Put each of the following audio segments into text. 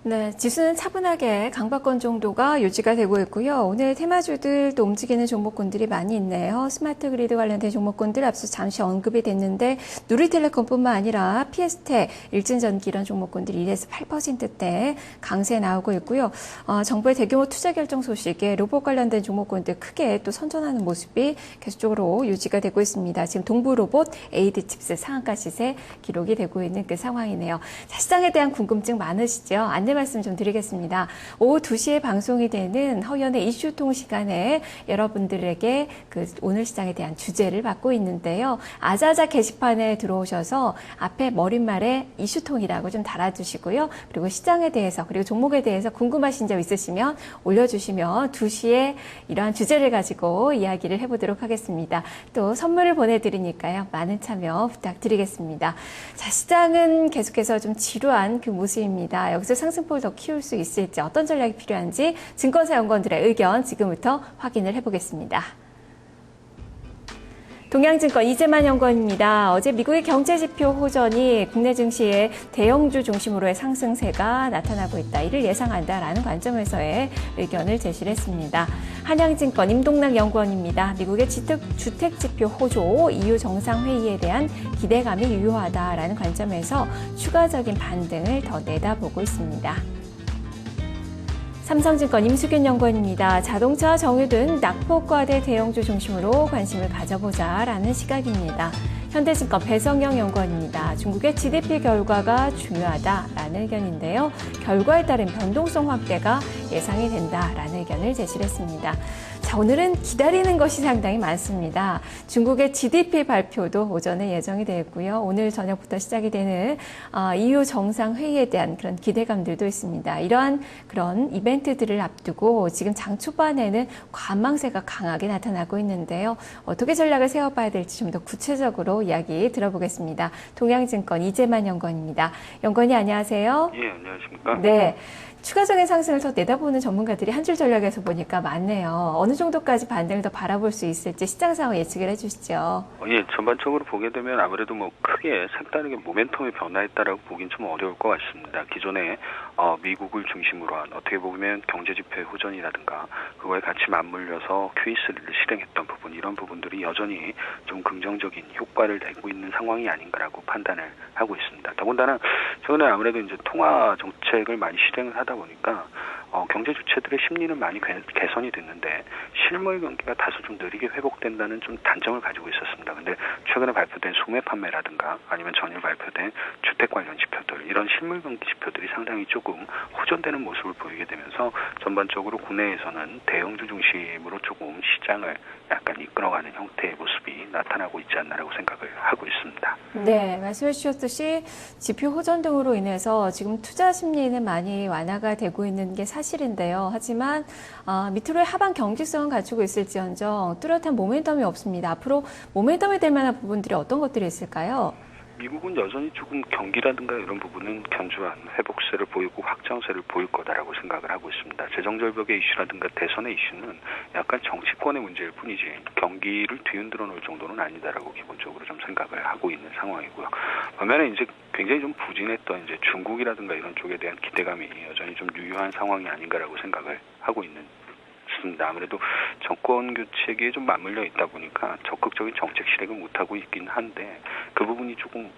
네, 지수는 차분하게 강박권 정도가 유지가 되고 있고요. 오늘 테마주들도 움직이는 종목군들이 많이 있네요. 스마트 그리드 관련된 종목군들 앞서 잠시 언급이 됐는데 누리텔레콤뿐만 아니라 피에스텍, 일진전기 이런 종목군들이 1에서 8%대 강세 나오고 있고요. 정부의 대규모 투자 결정 소식에 로봇 관련된 종목군들 크게 또 선전하는 모습이 계속적으로 유지가 되고 있습니다. 지금 동부로봇, AD칩스 상한가 시세 기록이 되고 있는 그 상황이네요. 자, 시장에 대한 궁금증 많으시죠? 안내 말씀 좀 드리겠습니다. 오후 2시에 방송이 되는 허연의 이슈통 시간에 여러분들에게 그 오늘 시장에 대한 주제를 받고 있는데요. 아자아자 게시판에 들어오셔서 앞에 머릿말에 이슈통이라고 좀 달아주시고요. 그리고 시장에 대해서 그리고 종목에 대해서 궁금하신 점 있으시면 올려주시면 2시에 이러한 주제를 가지고 이야기를 해보도록 하겠습니다. 또 선물을 보내드리니까요. 많은 참여 부탁드리겠습니다. 자, 시장은 계속해서 좀 지루한 그 모습입니다. 여기서 상승폭을 더 키울 수 있을지 어떤 전략이 필요한지 증권사 연구원들의 의견 지금부터 확인을 해보겠습니다. 동양증권 이재만 연구원입니다. 어제 미국의 경제지표 호전이 국내 증시의 대형주 중심으로의 상승세가 나타나고 있다. 이를 예상한다라는 관점에서의 의견을 제시를 했습니다. 한양증권 임동락 연구원입니다. 미국의 주택지표 호조 EU 정상회의에 대한 기대감이 유효하다라는 관점에서 추가적인 반등을 더 내다보고 있습니다. 삼성증권 임수균 연구원입니다. 자동차, 정유 등 낙폭과대 대형주 중심으로 관심을 가져보자라는 시각입니다. 현대증권 배성영 연구원입니다. 중국의 GDP 결과가 중요하다라는 의견인데요. 결과에 따른 변동성 확대가 예상이 된다라는 의견을 제시를 했습니다. 자, 오늘은 기다리는 것이 상당히 많습니다. 중국의 GDP 발표도 오전에 예정이 되어 있고요. 오늘 저녁부터 시작이 되는 EU 정상회의에 대한 그런 기대감들도 있습니다. 이러한 그런 이벤트들을 앞두고 지금 장 초반에는 관망세가 강하게 나타나고 있는데요. 어떻게 전략을 세워봐야 될지 좀 더 구체적으로 이야기 들어보겠습니다. 동양증권 이재만 연구원입니다. 연구원이 안녕하세요. 예, 안녕하십니까. 네. 추가적인 상승을 더 내다보는 전문가들이 한 줄 전략에서 보니까 많네요. 어느 정도까지 반등을 더 바라볼 수 있을지 시장 상황 예측을 해주시죠. 예, 전반적으로 보게 되면 아무래도 크게 색다르게 모멘텀이 변화했다라고 보긴 좀 어려울 것 같습니다. 기존에 미국을 중심으로 한 어떻게 보면 경제지표의 호전이라든가 그거에 같이 맞물려서 QE3를 실행했던 부분 이런 부분들이 여전히 좀 긍정적인 효과를 내고 있는 상황이 아닌가라고 판단을 하고 있습니다. 더군다나 최근에 아무래도 이제 통화 정책을 많이 실행을 하다 보니까 경제 주체들의 심리는 많이 개선이 됐는데 실물 경기가 다소 좀 느리게 회복된다는 좀 단점을 가지고 있었습니다. 근데 최근에 발표된 소매 판매라든가 아니면 전일 발표된 주택 관련 지표들 이런 실물 경기 지표들이 상당히 조금 호전되는 모습을 보이게 되면서 전반적으로 국내에서는 대형주 중심으로 조금 시장을 약간 이끌어가는 형태의 모습이 나타나고 있지 않나라고 생각을 하고 있습니다. 네, 말씀해 주셨듯이 지표 호전 등으로 인해서 지금 투자 심리는 많이 완화가 되고 있는 게 사실인데요. 하지만 밑으로의 하방 경직성은 갖추고 있을지언정 뚜렷한 모멘텀이 없습니다. 앞으로 모멘텀이 될 만한 부분들이 어떤 것들이 있을까요? 미국은 여전히 조금 경기라든가 이런 부분은 견조한 회복세를 보이고 확장세를 보일 거다라고 생각을 하고 있습니다. 재정절벽의 이슈라든가 대선의 이슈는 약간 정치권의 문제일 뿐이지 경기를 뒤흔들어 놓을 정도는 아니다라고 기본적으로 좀 생각을 하고 있는 상황이고요. 반면에 이제 굉장히 좀 부진했던 이제 중국이라든가 이런 쪽에 대한 기대감이 여전히 좀 유효한 상황이 아닌가라고 생각을 하고 있는. 아무래도 정권 교체기에 좀 맞물려 있다 보니까 적극적인 정책 실행을 못하고 있긴 한데 그 부분이 조금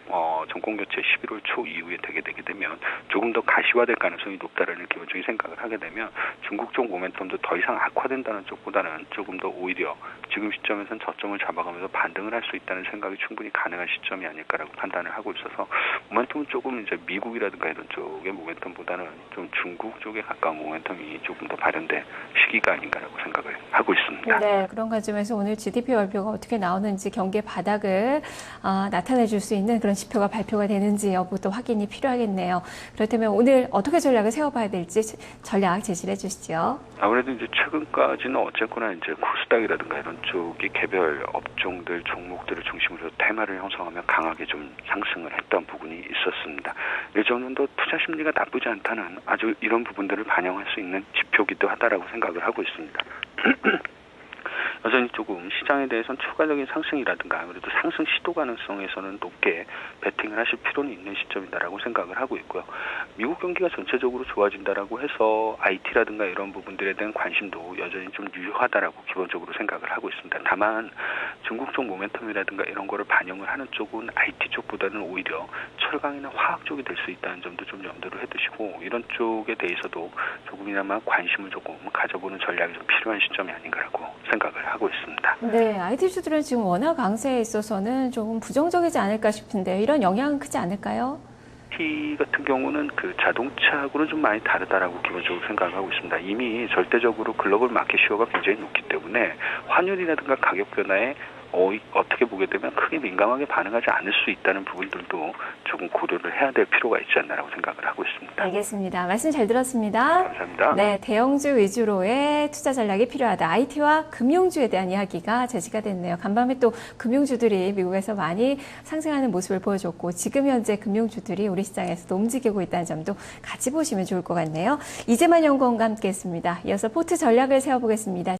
정권 교체 11월 초 이후에 되게 되면 조금 더 가시화될 가능성이 높다라는 기본적인 생각을 하게 되면 중국 쪽 모멘텀도 더 이상 악화된다는 쪽보다는 조금 더 오히려 지금 시점에서는 저점을 잡아가면서 반등을 할 수 있다는 생각이 충분히 가능한 시점이 아닐까라고 판단을 하고 있어서 모멘텀은 조금 이제 미국이라든가 이런 쪽의 모멘텀보다는 좀 중국 쪽에 가까운 모멘텀이 조금 더 발현될 시기가 아닌가라고 생각을 하고 있습니다. 네, 그런 관점에서 오늘 GDP 발표가 어떻게 나오는지 경기의 바닥을 나타내 줄 수 있는 그런 지표가 발표가 되는지 여부도 확인이 필요하겠네요. 그렇다면 오늘 어떻게 전략을 세워봐야 될지 전략 제시를 해주시죠. 아무래도 이제 최근까지는 어쨌거나 이제 코스닥이라든가 이런 쪽이 개별 업종들 종목들을 중심으로 테마를 형성하며 강하게 좀 상승을 했던 부분이 있었습니다. 일정도 투자 심리가 나쁘지 않다는 아주 이런 부분들을 반영할 수 있는 지표기도 하다라고 생각을 하고 있습니다. 여전히 조금 시장에 대해서는 추가적인 상승이라든가 그래도 상승 시도 가능성에서는 높게 베팅을 하실 필요는 있는 시점이다라고 생각을 하고 있고요. 미국 경기가 전체적으로 좋아진다라고 해서 IT라든가 이런 부분들에 대한 관심도 여전히 좀 유효하다라고 기본적으로 생각을 하고 있습니다. 다만 중국 쪽 모멘텀이라든가 이런 거를 반영을 하는 쪽은 IT 쪽보다는 오히려 철강이나 화학 쪽이 될 수 있다는 점도 좀 염두를 해두시고 이런 쪽에 대해서도 조금이나마 관심을 조금 가져보는 전략이 좀 필요한 시점이 아닌가라고 생각을 하고 있습니다. 네, IT주들은 지금 원화 강세에 있어서는 조금 부정적이지 않을까 싶은데 이런 영향은 크지 않을까요? IT 같은 경우는 그 자동차하고는 좀 많이 다르다라고 기본적으로 생각하고 있습니다. 이미 절대적으로 글로벌 마켓 슈어가 굉장히 높기 때문에 환율이라든가 가격 변화에 어떻게 보게 되면 크게 민감하게 반응하지 않을 수 있다는 부분들도 조금 고려를 해야 될 필요가 있지 않나라고 생각을 하고 있습니다. 알겠습니다. 말씀 잘 들었습니다. 감사합니다. 네, 대형주 위주로의 투자 전략이 필요하다. IT와 금융주에 대한 이야기가 제시가 됐네요. 간밤에 또 금융주들이 미국에서 많이 상승하는 모습을 보여줬고 지금 현재 금융주들이 우리 시장에서도 움직이고 있다는 점도 같이 보시면 좋을 것 같네요. 이재만 연구원과 함께했습니다. 이어서 포트 전략을 세워보겠습니다.